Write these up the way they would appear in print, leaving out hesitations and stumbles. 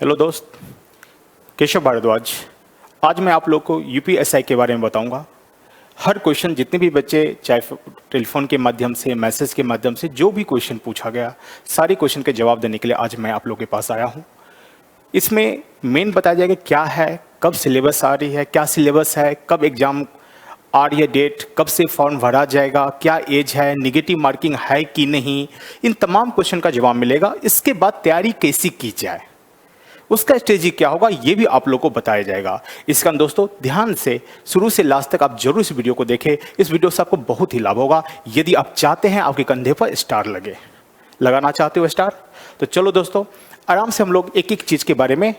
Hello दोस्त, केशव भारद्वाज। आज मैं आप लोग को यूपीएसआई के बारे में बताऊंगा। हर क्वेश्चन, जितने भी बच्चे चाहे टेलीफोन के माध्यम से, मैसेज के माध्यम से, जो भी क्वेश्चन पूछा गया, सारे क्वेश्चन के जवाब देने के लिए आज मैं आप लोगों के पास आया हूं। इसमें मेन बताया जाएगा क्या है, कब सिलेबस आ रही है, क्या सिलेबस है, कब एग्जाम आ रही है, डेट कब से फॉर्म भरा जाएगा, क्या एज है, निगेटिव मार्किंग है कि नहीं, इन तमाम क्वेश्चन का जवाब मिलेगा। इसके बाद तैयारी कैसी की जाए, उसका स्ट्रेटजी क्या होगा, ये भी आप लोगों को बताया जाएगा। इसका दोस्तों ध्यान से शुरू से लास्ट तक आप जरूर इस वीडियो को देखें। इस वीडियो से आपको बहुत ही लाभ होगा। यदि आप चाहते हैं आपके कंधे पर स्टार लगे, लगाना चाहते हो स्टार, तो चलो दोस्तों आराम से हम लोग एक एक चीज के बारे में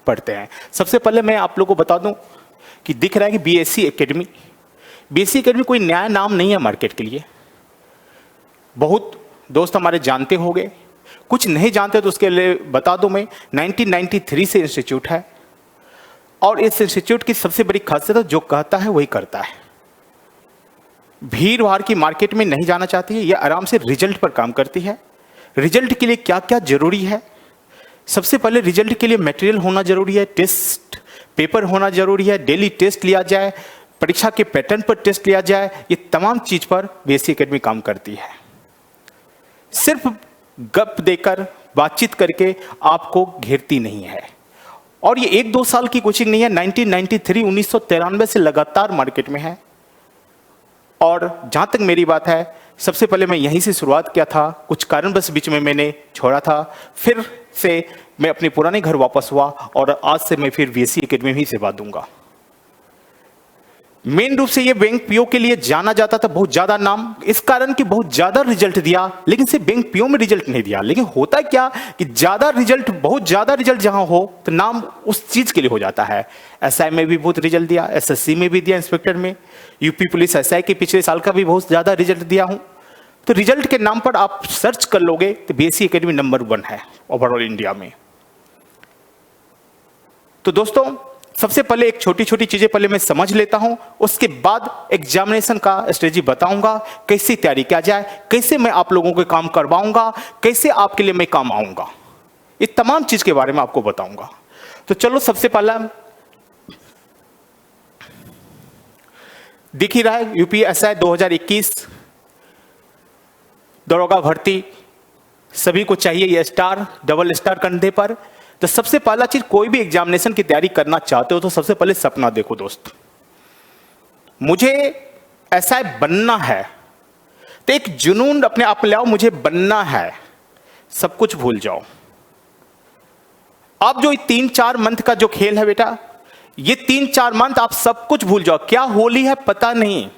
पढ़ते हैं। सबसे पहले मैं आप लोगों को बता दूं कि दिख रहा है कि बीएससी एकेडमी। बीएससी एकेडमी कोई नया नाम नहीं है मार्केट के लिए। बहुत दोस्त हमारे जानते होंगे, कुछ नहीं जानते तो उसके लिए बता दूं मैं, 1993 से इंस्टीट्यूट है और इस इंस्टीट्यूट की सबसे बड़ी खासियत है जो कहता है वही करता है। भीड़ भाड़ की मार्केट में नहीं जाना चाहती है, यह आराम से रिजल्ट पर काम करती है। रिजल्ट के लिए क्या क्या जरूरी है, सबसे पहले रिजल्ट के लिए मटेरियल होना जरूरी है, टेस्ट पेपर होना जरूरी है, डेली टेस्ट लिया जाए, परीक्षा के पैटर्न पर टेस्ट लिया जाए, ये तमाम चीज पर बीएससी एकेडमी काम करती है। सिर्फ गप देकर, बातचीत करके आपको घेरती नहीं है। और ये 1-2 साल की कोचिंग नहीं है, 1993 से लगातार मार्केट में है। और जहां तक मेरी बात है, सबसे पहले मैं यहीं से शुरुआत किया था, कुछ कारणवश बीच में मैंने छोड़ा था, फिर से मैं अपने पुराने घर वापस हुआ और आज से मैं फिर बीएससी एकेडमी ही सेवा दूंगा। मेन रूप से ये बैंक पीओ के लिए जाना जाता था, बहुत ज्यादा नाम, इस कारण कि बहुत ज्यादा रिजल्ट दिया, लेकिन सिर्फ बैंक पीओ में रिजल्ट नहीं दिया। लेकिन होता क्या कि ज्यादा रिजल्ट, बहुत ज्यादा रिजल्ट जहां हो तो नाम उस चीज के लिए हो जाता है। एसआई में भी बहुत रिजल्ट दिया, एसएससी में भी दिया, इंस्पेक्टर में, यूपी पुलिस एसआई के पिछले साल का भी बहुत ज्यादा रिजल्ट दिया हूं। तो रिजल्ट के नाम पर आप सर्च कर लोगे तो बीएससी एकेडमी नंबर 1 है ओवरऑल इंडिया में। तो दोस्तों सबसे पहले एक छोटी छोटी चीजें पहले मैं समझ लेता हूं, उसके बाद एग्जामिनेशन का स्ट्रेटजी बताऊंगा, कैसे तैयारी किया जाए, कैसे मैं आप लोगों के काम करवाऊंगा, कैसे आपके लिए मैं काम आऊंगा, ये तमाम चीज के बारे में आपको बताऊंगा। तो चलो सबसे पहला दिख ही रहा है यूपीएसआई 2021 दरोगा भर्ती, सभी को चाहिए ये स्टार, डबल स्टार कंधे पर। तो सबसे पहला चीज, कोई भी एग्जामिनेशन की तैयारी करना चाहते हो तो सबसे पहले सपना देखो दोस्त, मुझे एसआई बनना है। तो एक जुनून अपने आप ले आओ, मुझे बनना है, सब कुछ भूल जाओ। अब जो 3-4 मंथ का जो खेल है बेटा, ये 3-4 मंथ आप सब कुछ भूल जाओ। क्या होली है पता नहीं,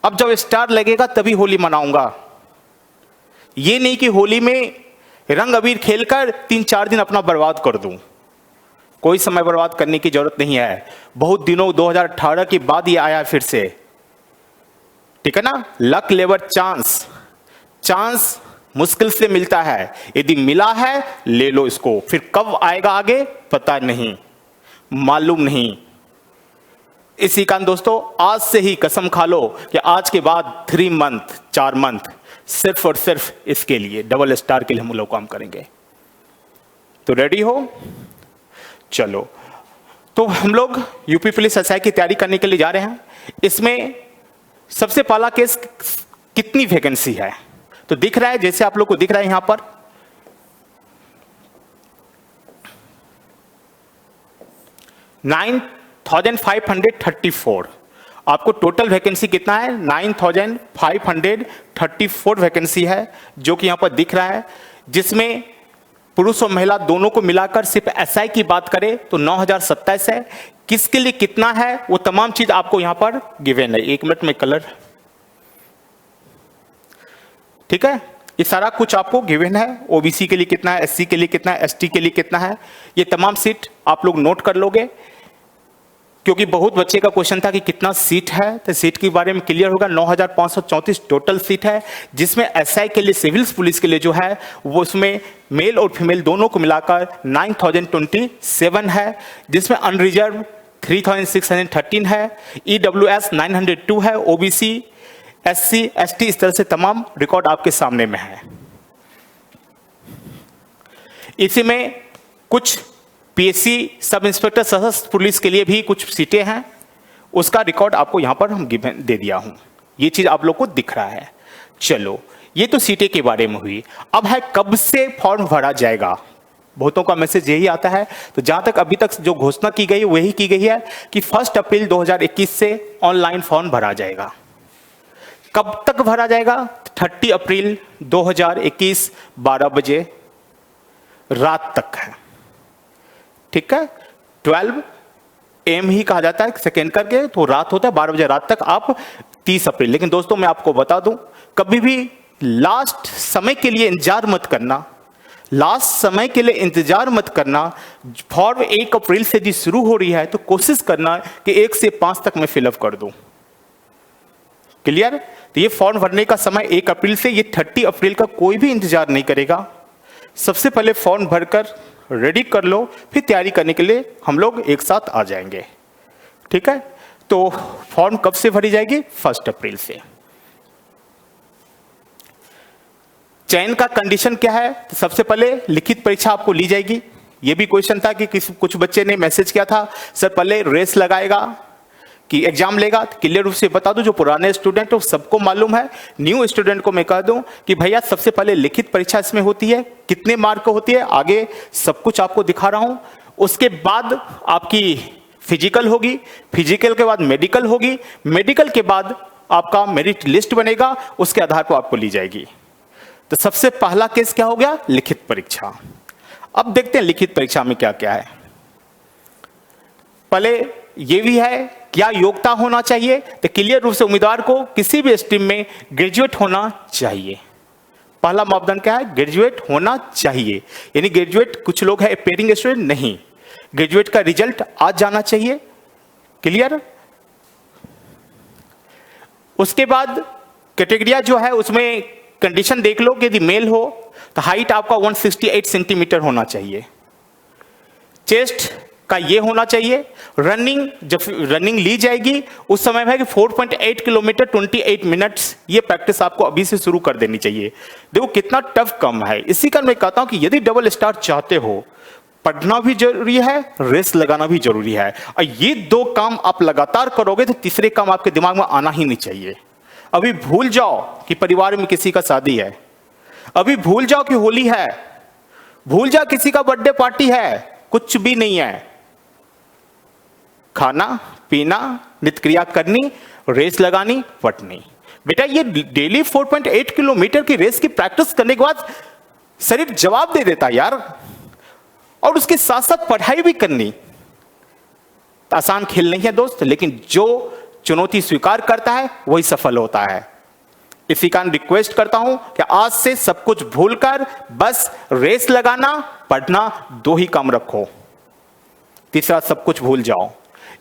अब जब स्टार लगेगा तभी होली मनाऊंगा। ये नहीं कि होली में रंग अबीर खेलकर 3-4 दिन अपना बर्बाद कर दूं, कोई समय बर्बाद करने की जरूरत नहीं है। बहुत दिनों 2018 के बाद ये आया फिर से, ठीक है ना। लक लेवर चांस मुश्किल से मिलता है, यदि मिला है ले लो इसको, फिर कब आएगा आगे पता नहीं, मालूम नहीं। इसी कारण दोस्तों आज से ही कसम खा लो कि आज के बाद 3 मंथ 4 मंथ सिर्फ और सिर्फ इसके लिए, डबल स्टार के लिए हम लोग काम करेंगे। तो रेडी हो, चलो। तो हम लोग यूपी पुलिस एसआई की तैयारी करने के लिए जा रहे हैं। इसमें सबसे पहला केस, कितनी वैकेंसी है, तो दिख रहा है, जैसे आप लोग को दिख रहा है यहां पर 9,534। आपको टोटल वैकेंसी कितना है, 9,534 वैकेंसी है, जो कि यहां पर दिख रहा है, जिसमें पुरुष और महिला दोनों को मिलाकर सिर्फ एसआई की बात करें तो 9,027 है। किसके लिए कितना है वो तमाम चीज आपको यहां पर गिवन है। 1 मिनट में कलर, ठीक है, ये सारा कुछ आपको गिवन है। ओबीसी के लिए कितना है, एससी के लिए कितना है, एसटी के लिए कितना है, ये तमाम सीट आप लोग नोट कर लोगे, क्योंकि बहुत बच्चे का क्वेश्चन था कि कितना सीट है, तो सीट के बारे में क्लियर होगा। 9,534 टोटल सीट है, जिसमें एसआई के लिए, सिविल पुलिस के लिए जो है वो उसमें मेल और फीमेल दोनों को मिलाकर 9,027 है, जिसमें अनरिजर्व 3,613 है, ईडब्ल्यूएस 902 है, ओबीसी, एससी, एसटी, इस तरह से तमाम रिकॉर्ड आपके सामने में है। इसी में कुछ पीएससी सब इंस्पेक्टर सशस्त्र पुलिस के लिए भी कुछ सीटें हैं, उसका रिकॉर्ड आपको यहां पर हम गिवन दे दिया हूं। ये चीज आप लोग को दिख रहा है। चलो, ये तो सीटें के बारे में हुई। अब है कब से फॉर्म भरा जाएगा। बहुतों का मैसेज यही आता है। तो जहां तक अभी तक जो घोषणा की गई वही की गई है कि 1 अप्रैल 2021 से ऑनलाइन फॉर्म भरा जाएगा। कब तक भरा जाएगा? 30 अप्रैल 2021 12 बजे रात तक है। ठीक है, 12 AM ही कहा जाता है सेकेंड करके, तो रात होता है 12 बजे रात तक आप 30 अप्रैल। लेकिन दोस्तों मैं आपको बता दूं, कभी भी लास्ट समय के लिए इंतजार मत करना। लास्ट समय के लिए इंतजार मत करना। फॉर्म 1 अप्रैल से जी शुरू हो रही है तो कोशिश करना कि 1 से 5 तक मैं फिलअप कर दूं। क्लियर? तो ये फॉर्म भरने का समय 1 अप्रैल से, ये 30 अप्रैल का कोई भी इंतजार नहीं करेगा। सबसे पहले फॉर्म भरकर रेडी कर लो, फिर तैयारी करने के लिए हम लोग एक साथ आ जाएंगे। ठीक है, तो फॉर्म कब से भरी जाएगी? 1 अप्रैल से। चयन का कंडीशन क्या है? तो सबसे पहले लिखित परीक्षा आपको ली जाएगी। ये भी क्वेश्चन था कि कुछ बच्चे ने मैसेज किया था, सर पहले रेस लगाएगा कि एग्जाम लेगा। तो क्लियर रूप से बता दूं, जो पुराने स्टूडेंट हो सबको मालूम है, न्यू स्टूडेंट को मैं कह दूं कि भैया सबसे पहले लिखित परीक्षा इसमें होती है। कितने मार्क को होती है आगे सब कुछ आपको दिखा रहा हूं। उसके बाद आपकी फिजिकल होगी, फिजिकल के बाद मेडिकल होगी, मेडिकल के बाद आपका मेरिट लिस्ट बनेगा, उसके आधार पर आपको ली जाएगी। तो सबसे पहला केस क्या हो गया? लिखित परीक्षा। अब देखते हैं लिखित परीक्षा में क्या क्या है। पहले ये भी है क्या योग्यता होना चाहिए। तो क्लियर रूप से उम्मीदवार को किसी भी स्ट्रीम में ग्रेजुएट होना चाहिए। पहला मापदंड क्या है? ग्रेजुएट होना चाहिए। यानी ग्रेजुएट, कुछ लोग है एस्पायरिंग स्टूडेंट, नहीं, ग्रेजुएट का रिजल्ट आज जाना चाहिए। क्लियर? उसके बाद कैटेगरिया जो है उसमें कंडीशन देख लो कि यदि मेल हो तो हाइट आपका 168 सेंटीमीटर होना चाहिए। चेस्ट का ये होना चाहिए। रनिंग, जब रनिंग ली जाएगी उस समय है कि 4.8 किलोमीटर 28 मिनट्स, ये प्रैक्टिस आपको अभी से शुरू कर देनी चाहिए। देखो कितना टफ काम है। इसी कारण मैं कहता हूं कि यदि डबल स्टार चाहते हो, पढ़ना भी जरूरी है, रेस लगाना भी जरूरी है। और ये 2 काम आप लगातार करोगे तो तीसरे काम आपके दिमाग में आना ही नहीं चाहिए। अभी भूल जाओ कि परिवार में किसी का शादी है, अभी भूल जाओ कि होली है, भूल जाओ किसी का बर्थडे पार्टी है, कुछ भी नहीं है। खाना पीना, नित्य क्रिया करनी, रेस लगानी, पढ़नी। बेटा ये डेली 4.8 किलोमीटर की रेस की प्रैक्टिस करने के बाद शरीर जवाब दे देता यार। और उसके साथ साथ पढ़ाई भी करनी। आसान खेल नहीं है दोस्त, लेकिन जो चुनौती स्वीकार करता है वही सफल होता है। इसी कारण रिक्वेस्ट करता हूं कि आज से सब कुछ भूलकर बस रेस लगाना, पढ़ना, 2 ही काम रखो। तीसरा सब कुछ भूल जाओ।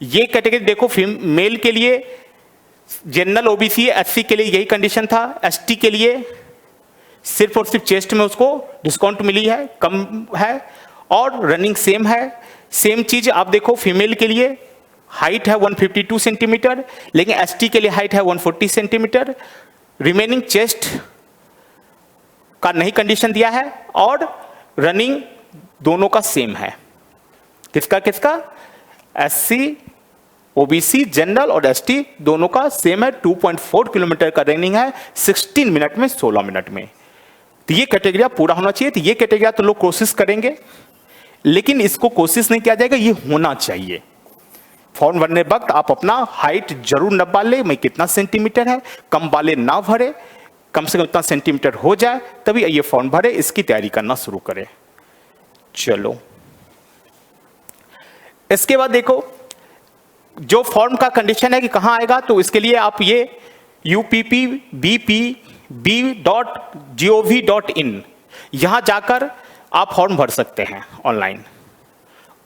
ये कैटेगरी देखो, मेल के लिए जनरल, ओबीसी, एससी के लिए यही कंडीशन था। एसटी के लिए सिर्फ और सिर्फ चेस्ट में उसको डिस्काउंट मिली है, कम है, और रनिंग सेम है। सेम चीज आप देखो फीमेल के लिए हाइट है 152 सेंटीमीटर, लेकिन एसटी के लिए हाइट है 140 सेंटीमीटर। रिमेनिंग चेस्ट का नहीं कंडीशन दिया है, और रनिंग दोनों का सेम है। किसका किसका? एससी, ओबीसी, जनरल और एसटी दोनों का सेम है। 2.4 किलोमीटर का रनिंग है 16 मिनट में, 16 मिनट में। तो ये कैटेगरिया पूरा होना चाहिए। तो ये कैटेगरिया तो लोग कोशिश करेंगे, लेकिन इसको कोशिश नहीं किया जाएगा, ये होना चाहिए। फॉर्म भरने वक्त आप अपना हाइट जरूर न बाले, मैं कितना सेंटीमीटर है, कम बाले ना भरे, कम से कम इतना सेंटीमीटर हो जाए तभी ये फॉर्म भरे, इसकी तैयारी करना शुरू करें। चलो, इसके बाद देखो जो फॉर्म का कंडीशन है कि कहां आएगा, तो इसके लिए आप ये uppbp.gov.in यहां जाकर आप फॉर्म भर सकते हैं।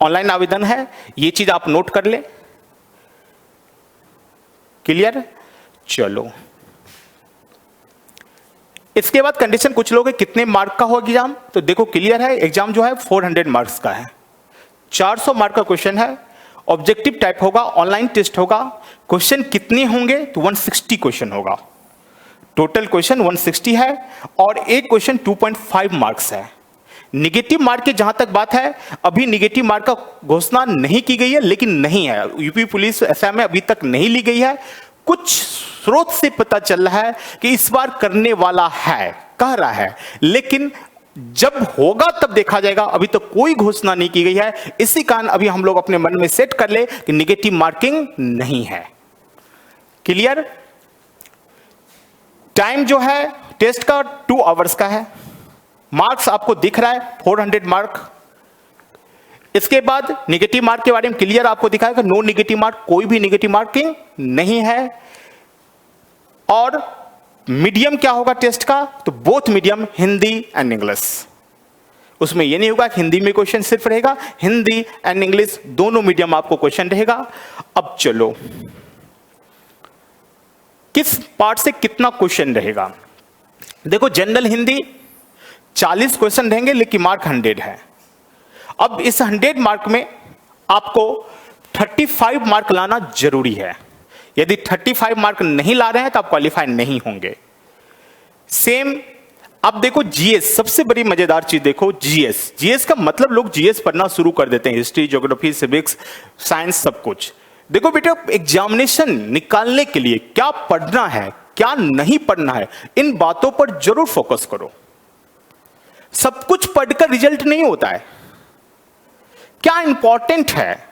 ऑनलाइन आवेदन है, ये चीज आप नोट कर ले। क्लियर? चलो, इसके बाद कंडीशन कुछ लोग कितने मार्क का होगा एग्जाम, तो देखो क्लियर है, एग्जाम जो है 400 मार्क्स का है। 400 मार्क का क्वेश्चन है, ऑब्जेक्टिव टाइप होगा, ऑनलाइन टेस्ट होगा। क्वेश्चन कितने होंगे, तो 160 क्वेश्चन होगा। टोटल क्वेश्चन 160 है, और एक क्वेश्चन 2.5 मार्क्स है। निगेटिव मार्क की जहां तक बात है, अभी निगेटिव मार्क का घोषणा नहीं की गई है, लेकिन नहीं है, यूपी पुलिस एसआई में अभी तक नहीं ली गई है। कुछ स्रोत से पता चल रहा है कि इस बार करने वाला है, कह रहा है, लेकिन जब होगा तब देखा जाएगा। अभी तक कोई घोषणा नहीं की गई है। इसी कारण अभी हम लोग अपने मन में सेट कर ले कि निगेटिव मार्किंग नहीं है। क्लियर? टाइम जो है टेस्ट का 2 आवर्स का है। मार्क्स आपको दिख रहा है 400 मार्क। इसके बाद निगेटिव मार्क के बारे में क्लियर आपको दिखाएगा, नो निगेटिव मार्क, कोई भी निगेटिव मार्किंग नहीं है। और मीडियम क्या होगा टेस्ट का? तो both medium, Hindi and English. उसमें यह नहीं होगा कि हिंदी में क्वेश्चन सिर्फ रहेगा, हिंदी एंड इंग्लिश दोनों मीडियम आपको क्वेश्चन रहेगा। अब चलो, किस पार्ट से कितना क्वेश्चन रहेगा? देखो, जनरल हिंदी 40 क्वेश्चन रहेंगे, लेकिन मार्क 100 है। अब इस 100 मार्क में आपको 35 मार्क लाना जरूरी है। यदि 35 मार्क नहीं ला रहे हैं तो आप क्वालिफाई नहीं होंगे। सेम अब देखो जीएस, सबसे बड़ी मजेदार चीज देखो, जीएस। जीएस का मतलब लोग जीएस पढ़ना शुरू कर देते हैं, हिस्ट्री, ज्योग्राफी, सिविक्स, साइंस, सब कुछ। देखो बेटा, एग्जामिनेशन निकालने के लिए क्या पढ़ना है, क्या नहीं पढ़ना है, इन बातों पर जरूर फोकस करो। सब कुछ पढ़कर रिजल्ट नहीं होता है। क्या इंपॉर्टेंट है,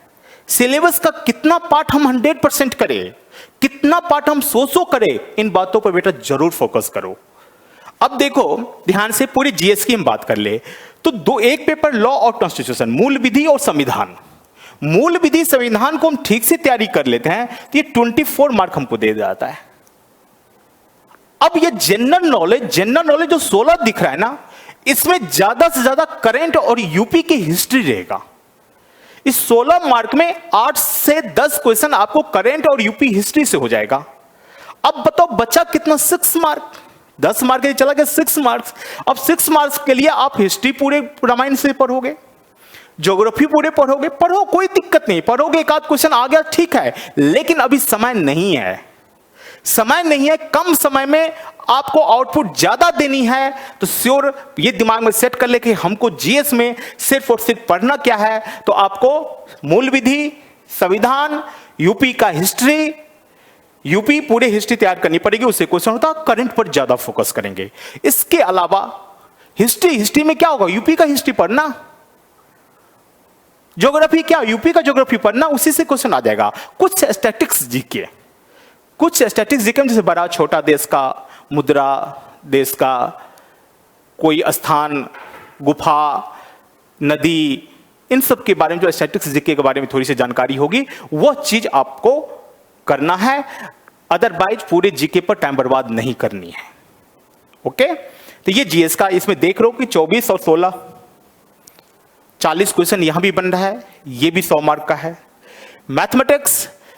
सिलेबस का कितना पार्ट हम 100% करें, कितना पार्ट हम 100 करें, इन बातों पर बेटा जरूर फोकस करो। अब देखो ध्यान से, पूरी जीएस की हम बात कर ले तो एक पेपर लॉ और कॉन्स्टिट्यूशन, मूल विधि और संविधान। मूल विधि संविधान को हम ठीक से तैयारी कर लेते हैं तो ये 24 मार्क हमको दे जाता है। अब ये जनरल नॉलेज जो 16 दिख रहा है ना, इसमें ज्यादा से ज्यादा करंट और यूपी की हिस्ट्री रहेगा। इस 16 मार्क में 8 से 10 क्वेश्चन आपको करंट और यूपी हिस्ट्री से हो जाएगा। अब बताओ बचा कितना? 6 मार्क। 10 मार्क के चला गया 6 मार्क्स। अब 6 मार्क्स के लिए आप हिस्ट्री पूरे रामायण से पढ़ोगे, ज्योग्राफी पूरे पढ़ोगे, पढ़ो, कोई दिक्कत नहीं, पढ़ोगे, एक आध क्वेश्चन आ गया ठीक है, लेकिन अभी समय नहीं है। समय नहीं है, कम समय में आपको आउटपुट ज्यादा देनी है, तो श्योर ये दिमाग में सेट कर ले कि हमको जीएस में सिर्फ और सिर्फ पढ़ना क्या है। तो आपको मूल विधि, संविधान, यूपी का हिस्ट्री, यूपी पूरे हिस्ट्री तैयार करनी पड़ेगी। उससे क्वेश्चन होता है, करंट पर ज्यादा फोकस करेंगे। इसके अलावा हिस्ट्री में क्या होगा? यूपी का हिस्ट्री पढ़ना। ज्योग्राफी क्या? यूपी का ज्योग्राफी पढ़ना, उसी से क्वेश्चन आ जाएगा। कुछ स्टैटिक्स जीके, जैसे बड़ा छोटा देश का मुद्रा, देश का कोई स्थान, गुफा, नदी, इन सब के बारे में जो स्टैटिक्स जीके के बारे में थोड़ी सी जानकारी होगी, वह चीज आपको करना है। अदरवाइज पूरे जीके पर टाइम बर्बाद नहीं करनी है। ओके, तो ये जीएस का, इसमें देख रहे हो कि 24 और 16 40 क्वेश्चन यहां भी बन रहा है, ये भी 100 मार्क का है।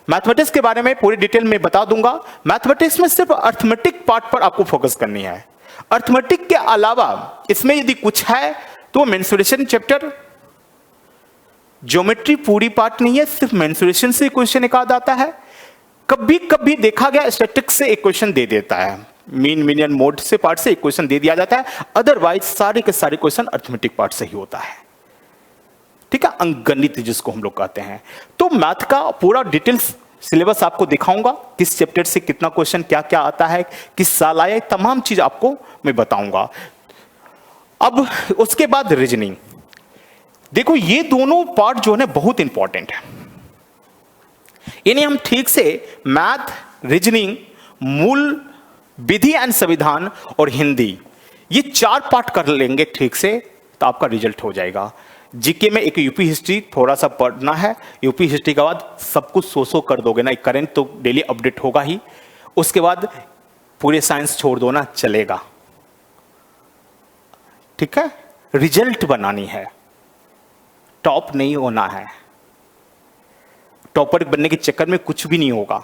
मैथमेटिक्स के बारे में पूरी डिटेल में बता दूंगा। मैथमेटिक्स में सिर्फ अर्थमेटिक पार्ट पर आपको फोकस करनी है। अर्थमेटिक के अलावा इसमें यदि कुछ है तो मेंसुरेशन चैप्टर, ज्योमेट्री पूरी पार्ट नहीं है, सिर्फ मेंसुरेशन से क्वेश्चन एक आध आता है। कभी कभी देखा गया स्टैटिस्टिक्स से एक क्वेश्चन दे देता है, मीन मीडियन मोड से पार्ट से एक क्वेश्चन दे दिया जाता है। अदरवाइज सारे के सारे क्वेश्चन अर्थमेटिक पार्ट से ही होता है। ठीक है, अंकगणित जिसको हम लोग कहते हैं। तो मैथ का पूरा डिटेल्स सिलेबस आपको दिखाऊंगा, किस चैप्टर से कितना क्वेश्चन क्या क्या आता है, किस साल आया, तमाम चीज आपको मैं बताऊंगा। अब उसके बाद रीजनिंग। देखो ये दोनों पार्ट जो है बहुत इंपॉर्टेंट है, इन्हें हम ठीक से मैथ, रीजनिंग, मूल विधि एंड संविधान और हिंदी, ये 4 पार्ट कर लेंगे ठीक से तो आपका रिजल्ट हो जाएगा। जीके में एक यूपी हिस्ट्री थोड़ा सा पढ़ना है, यूपी हिस्ट्री के बाद सब कुछ 100 कर दोगे ना, करंट तो डेली अपडेट होगा ही। उसके बाद पूरे साइंस छोड़ दो ना, चलेगा। ठीक है, रिजल्ट बनानी है, टॉप नहीं होना है। टॉपर बनने के चक्कर में कुछ भी नहीं होगा।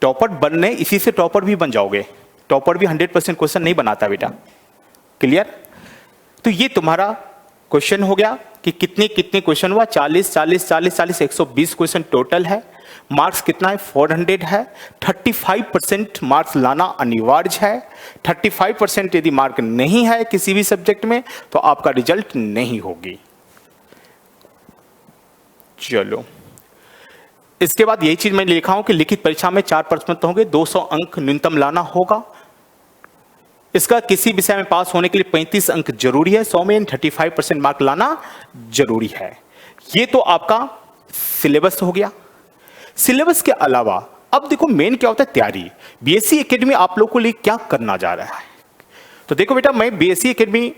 टॉपर बनने, इसी से टॉपर भी बन जाओगे। टॉपर भी 100% क्वेश्चन नहीं बनाता बेटा। क्लियर? तो ये तुम्हारा क्वेश्चन हो गया कि कितने कितने क्वेश्चन हुआ, 40 40 40 40 120 क्वेश्चन टोटल है। मार्क्स कितना है? 400 है। 35% मार्क्स लाना अनिवार्य है। 35% यदि मार्क नहीं है किसी भी सब्जेक्ट में तो आपका रिजल्ट नहीं होगी। चलो, इसके बाद यही चीज मैं लिखा हूं कि लिखित परीक्षा में 4 प्रश्न होंगे, 200 अंक न्यूनतम लाना होगा। इसका किसी विषय में पास होने के लिए 35 अंक जरूरी है। 100 में 35% मार्क लाना जरूरी है। ये तो आपका सिलेबस हो गया। सिलेबस के अलावा अब देखो मेन क्या होता है, तैयारी। बीएससी एकेडमी आप लोगों के लिए क्या करना जा रहा है? तो देखो बेटा, मैं बीएससी एकेडमी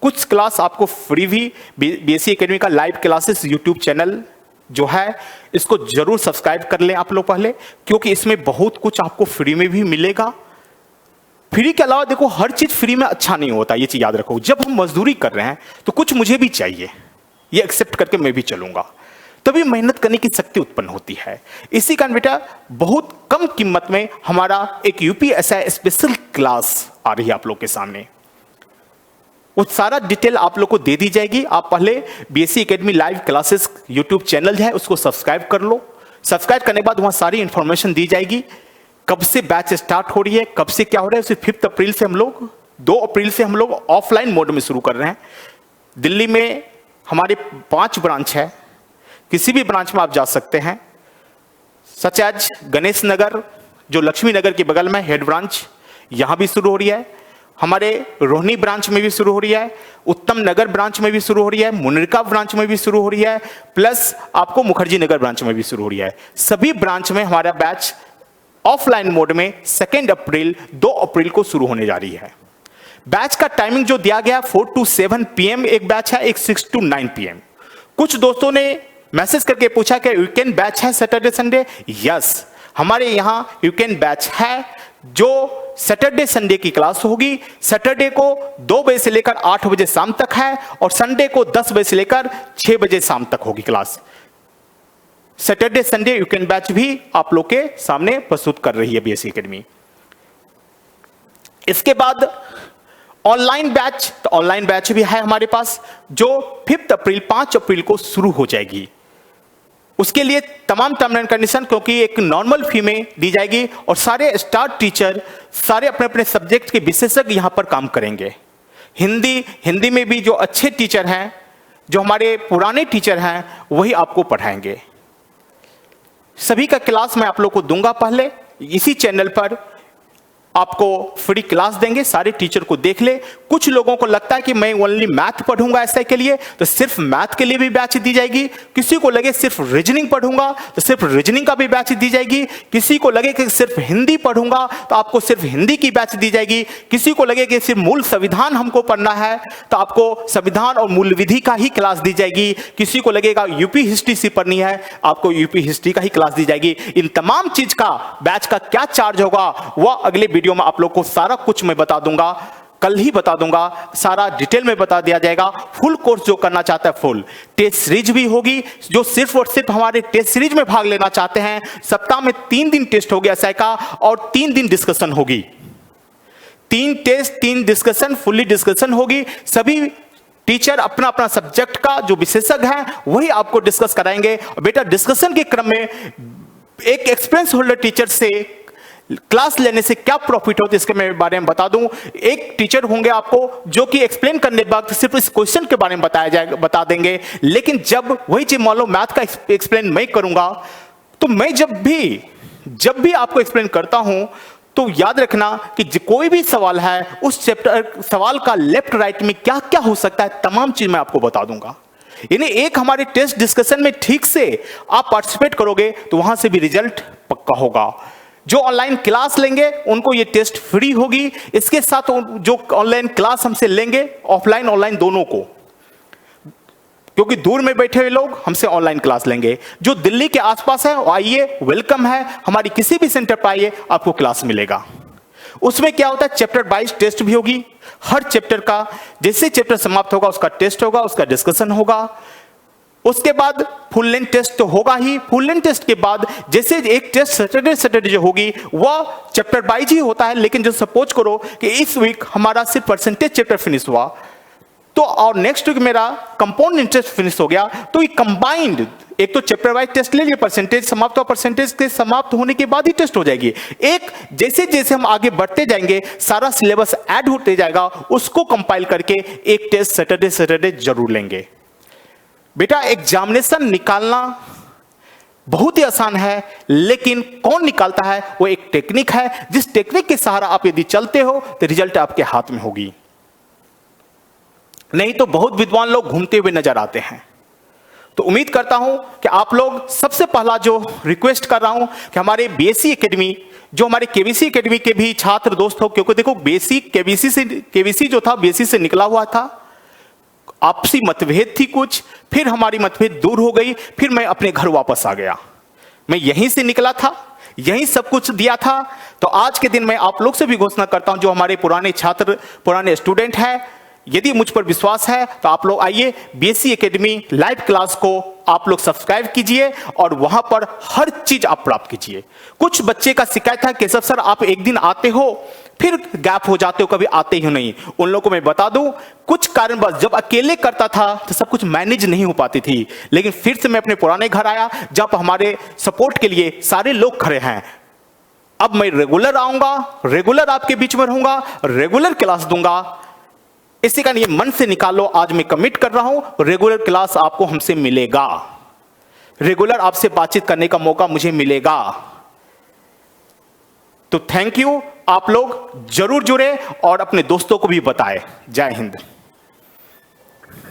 कुछ क्लास आपको फ्री भी, बीएससी एकेडमी का लाइव क्लासेस यूट्यूब चैनल जो है इसको जरूर सब्सक्राइब कर लें आप लोग पहले, क्योंकि इसमें बहुत कुछ आपको फ्री में भी मिलेगा। फ्री के अलावा देखो हर चीज फ्री में अच्छा नहीं होता, ये चीज याद रखो। जब हम मजदूरी कर रहे हैं तो कुछ मुझे भी चाहिए, ये एक्सेप्ट करके मैं भी चलूंगा, तभी मेहनत करने की शक्ति उत्पन्न होती है। इसी कारण बेटा बहुत कम कीमत में हमारा एक यूपीएसआई स्पेशल क्लास आ रही है आप लोग के सामने। वो सारा डिटेल आप लोग को दे दी जाएगी। आप पहले BSc academy live classes YouTube channel है उसको सब्सक्राइब कर लो। सब्सक्राइब करने के बाद वहां सारी इंफॉर्मेशन दी जाएगी, कब से बैच स्टार्ट हो रही है, कब से क्या हो रहा है। उसे 5 अप्रैल से हम लोग 2 अप्रैल से हम लोग ऑफलाइन मोड में शुरू कर रहे हैं। दिल्ली में हमारे 5 ब्रांच है, किसी भी ब्रांच में आप जा सकते हैं। सच एज गणेश नगर जो लक्ष्मी नगर के बगल में हेड ब्रांच, यहां भी शुरू हो रही है। हमारे रोहिणी ब्रांच में भी शुरू हो रही है, उत्तम नगर ब्रांच में भी शुरू हो रही है, मुनिरका ब्रांच में भी शुरू हो रही है, प्लस आपको मुखर्जी नगर ब्रांच में भी शुरू हो रही है। सभी ब्रांच में हमारा बैच ऑफलाइन मोड में 2 अप्रैल 2 अप्रैल को शुरू होने जा रही है। बैच का टाइमिंग जो दिया गया 4 to 7 PM एक बैच है, एक 6 to 9 PM। कुछ दोस्तों ने मैसेज करके पूछा कि वीकेंड बैच है सैटरडे संडे। यस, हमारे यहां वीकेंड बैच है जो सैटरडे संडे की क्लास होगी। सैटरडे को 2 बजे से लेकर 8 बजे शाम तक है और संडे को 10 बजे से लेकर 6 बजे शाम तक होगी class. Saturday Sunday weekend batch भी आप लोग के सामने प्रस्तुत कर रही है बीएससी एकेडमी। इसके बाद ऑनलाइन बैच, तो ऑनलाइन बैच भी है हमारे पास जो 5 अप्रैल को शुरू हो जाएगी। उसके लिए तमाम टर्म एंड कंडीशन क्योंकि एक नॉर्मल फी में दी जाएगी और सारे स्टार टीचर सारे अपने अपने सब्जेक्ट के विशेषज्ञ यहां पर काम करेंगे। हिंदी में भी जो अच्छे टीचर हैं, जो हमारे पुराने टीचर हैं, वही आपको पढ़ाएंगे। सभी का क्लास मैं आप लोग को दूंगा। पहले इसी चैनल पर आपको फ्री क्लास देंगे, सारे टीचर को देख ले। कुछ लोगों को लगता है कि मैं ओनली मैथ पढ़ूंगा ऐसे के लिए, तो सिर्फ मैथ के लिए भी बैच दी जाएगी। किसी को लगे सिर्फ रीजनिंग पढ़ूंगा तो सिर्फ रीजनिंग का भी बैच दी जाएगी। किसी को लगे कि सिर्फ हिंदी पढ़ूंगा तो आपको सिर्फ हिंदी की बैच दी जाएगी। किसी को लगे कि सिर्फ मूल संविधान हमको पढ़ना है तो आपको संविधान और मूल विधि का ही क्लास दी जाएगी। किसी को लगेगा यूपी हिस्ट्री से पढ़नी है, आपको यूपी हिस्ट्री का ही क्लास दी जाएगी। इन तमाम चीज का बैच का क्या चार्ज होगा वह अगले वीडियो में आप लोग को सारा कुछ मैं बता दूंगा, कल ही बता दूंगा, सारा डिटेल में बता दिया जाएगा। फुल कोर्स जो करना चाहता है फुल टेस्ट सीरीज भी होगी। जो सिर्फ और सिर्फ हमारे टेस्ट सीरीज में भाग लेना चाहते हैं, सप्ताह में 3 दिन टेस्ट होगी एसआई का और 3 दिन डिस्कशन होगी। 3 टेस्ट 3 डिस्कशन, फुल्ली डिस्कशन होगी। सभी टीचर अपना अपना सब्जेक्ट का जो विशेषज्ञ है वही आपको डिस्कस कराएंगे। बेटा डिस्कशन के क्रम में एक एक्सपीरियंस होल्डर टीचर से क्लास लेने से क्या प्रॉफिट होता है इसके मैं बारे में बता दूं। एक टीचर होंगे आपको जो कि एक्सप्लेन करने के बाद सिर्फ इस क्वेश्चन के बारे में बता देंगे, लेकिन जब वही चीज मान लो मैथ का एक्सप्लेन मैं करूंगा तो मैं जब भी आपको एक्सप्लेन करता हूं तो याद रखना कि कोई भी सवाल है उस चैप्टर सवाल का लेफ्ट राइट में क्या क्या हो सकता है तमाम चीज मैं आपको बता दूंगा। यानी एक हमारे टेस्ट डिस्कशन में ठीक से आप पार्टिसिपेट करोगे तो वहां से भी रिजल्ट पक्का होगा। जो ऑनलाइन क्लास लेंगे उनको ये टेस्ट फ्री होगी। इसके साथ जो ऑनलाइन क्लास हमसे लेंगे ऑफलाइन ऑनलाइन दोनों को, क्योंकि दूर में बैठे हुए लोग हमसे ऑनलाइन क्लास लेंगे। जो दिल्ली के आसपास है आइए, वेलकम है, हमारी किसी भी सेंटर पर आइए, आपको क्लास मिलेगा। उसमें क्या होता है चैप्टर 22 टेस्ट भी होगी। हर चैप्टर का जैसे चैप्टर समाप्त होगा उसका टेस्ट होगा, उसका डिस्कशन होगा। उसके बाद फुल लेंथ टेस्ट तो होगा ही। फुल लेंथ टेस्ट के बाद जैसे एक टेस्ट सैटरडे जो होगी वह चैप्टर 22 ही होता है, लेकिन जो सपोज करो कि इस वीक हमारा सिर्फ परसेंटेज चैप्टर फिनिश हुआ तो और नेक्स्ट वीक मेरा कंपाउंड इंटरेस्ट फिनिश हो गया, तो ये कंबाइंड एक तो चैप्टर वाइज टेस्ट ले लिए, परसेंटेज समाप्त हुआ, परसेंटेज के समाप्त होने के बाद ही टेस्ट हो जाएगी। एक जैसे जैसे हम आगे बढ़ते जाएंगे सारा सिलेबस ऐड होते जाएगा, उसको कंपाइल करके एक टेस्ट सैटरडे जरूर लेंगे। बेटा एग्जामिनेशन निकालना बहुत ही आसान है, लेकिन कौन निकालता है वो एक टेक्निक है, जिस टेक्निक के सहारा आप यदि चलते हो तो रिजल्ट आपके हाथ में होगी। नहीं तो बहुत विद्वान लोग घूमते हुए नजर आते हैं। तो उम्मीद करता हूं कि आप लोग, सबसे पहला जो रिक्वेस्ट कर रहा हूं कि हमारे बीएससी एकेडमी, जो हमारे केवीसी एकेडमी के भी छात्र दोस्त हो, क्योंकि देखो बेसिक केवीसी जो था बीएससी से निकला हुआ था, आपसी मतभेद थी कुछ, फिर हमारी मतभेद दूर हो गई, फिर मैं अपने घर वापस आ गया। मैं यहीं से निकला था, यहीं सब कुछ दिया था। तो आज के दिन मैं आप लोग से भी घोषणा करता हूं, जो हमारे पुराने छात्र, पुराने स्टूडेंट हैं, यदि मुझ पर विश्वास है तो आप लोग आइए बीएससी एकेडमी लाइव क्लास को आप लोग सब्सक्राइब कीजिए और वहां पर हर चीज आप प्राप्त कीजिए। कुछ बच्चे का शिकायत है, केशव सर आप एक दिन आते हो फिर गैप हो जाते हो, कभी आते ही नहीं। उन लोगों को मैं बता दूं, कुछ कारणवश जब अकेले करता था तो सब कुछ मैनेज नहीं हो पाती थी, लेकिन फिर से मैं अपने पुराने घर आया जब हमारे सपोर्ट के लिए सारे लोग खड़े हैं। अब मैं रेगुलर आऊंगा, रेगुलर आपके बीच में रहूंगा, रेगुलर क्लास दूंगा। इसी का ये मन से निकालो, आज मैं कमिट कर रहा हूं, रेगुलर क्लास आपको हमसे मिलेगा, रेगुलर आपसे बातचीत करने का मौका मुझे मिलेगा। तो थैंक यू, आप लोग जरूर जुड़े और अपने दोस्तों को भी बताएं। जय हिंद।